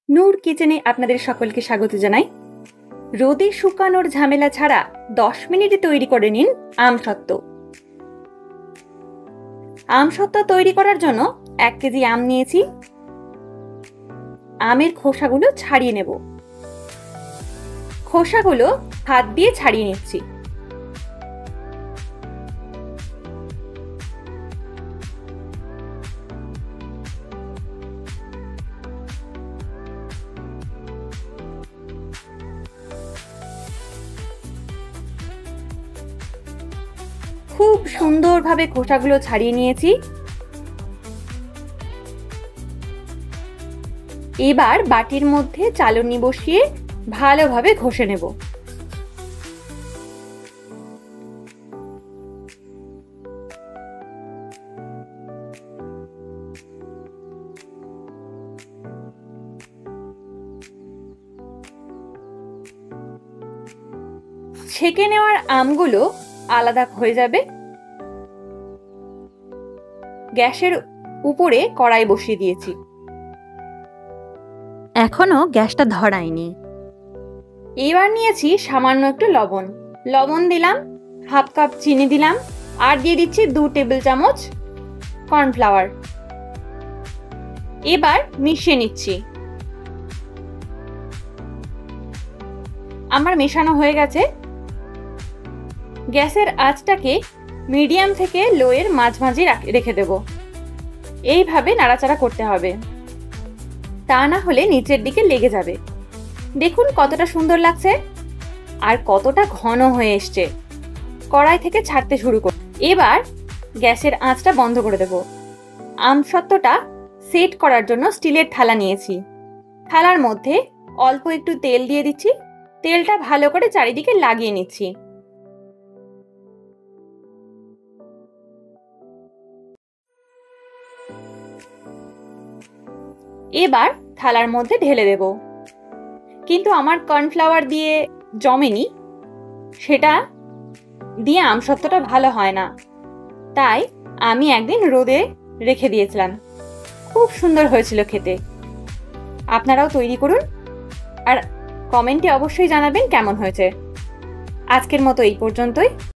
নূর কিচেনে আপনাদের সকলকে স্বাগত জানাই। রোদে শুকানোর ঝামেলা ছাড়া 10 মিনিটে তৈরি করে নিন আমসত্ত্ব। আমসত্ত্ব তৈরি করার জন্য 1 কেজি আম নিয়েছি। আমের খোসাগুলো ছাড়িয়ে নেব। খোসাগুলো হাত দিয়ে ছাড়িয়ে নিচ্ছি। খুব সুন্দরভাবে খোসাগুলো ছাড়িয়ে নিয়েছি। এবার বাটির মধ্যে চালনি বসিয়ে ভালোভাবে ঘষে নেব। ছেঁকে নেওয়ার আমগুলো আলাদা হয়ে যাবে। গ্যাসের উপরে কড়াই বসিয়ে দিয়েছি। এখনো গ্যাসটা ধরাইনি। এবার নিয়েছি সামান্য একটু লবণ। লবণ দিলাম, হাফ কাপ চিনি দিলাম, আর দিয়ে দিচ্ছি 2 টেবিল চামচ কর্নফ্লাওয়ার। এবার মিশিয়ে নিচ্ছি। আমার মেশানো হয়ে গেছে। গ্যাসের আঁচটাকে মিডিয়াম থেকে লো এর মাঝামাঝি রেখে দেব। এইভাবে নাড়াচাড়া করতে হবে, তা না হলে নিচের দিকে লেগে যাবে। দেখুন কতটা সুন্দর লাগছে আর কতটা ঘন হয়ে এসছে। কড়াই থেকে ছাড়তে শুরু করব। এবার গ্যাসের আঁচটা বন্ধ করে দেব। আমসত্ত্বটা সেট করার জন্য স্টিলের থালা নিয়েছি। থালার মধ্যে অল্প একটু তেল দিয়ে দিচ্ছি। তেলটা ভালো করে চারিদিকে লাগিয়ে নিচ্ছি। এবার থালার মধ্যে ঢেলে দেব। কিন্তু আমার কর্নফ্লাওয়ার দিয়ে জমেনি, সেটা দিয়ে আমসত্ত্বটা ভালো হয় না, তাই আমি একদিন রোদে রেখে দিয়েছিলাম। খুব সুন্দর হয়েছিল খেতে। আপনারাও তৈরি করুন আর কমেন্টে অবশ্যই জানাবেন কেমন হয়েছে। আজকের মতো এই পর্যন্তই।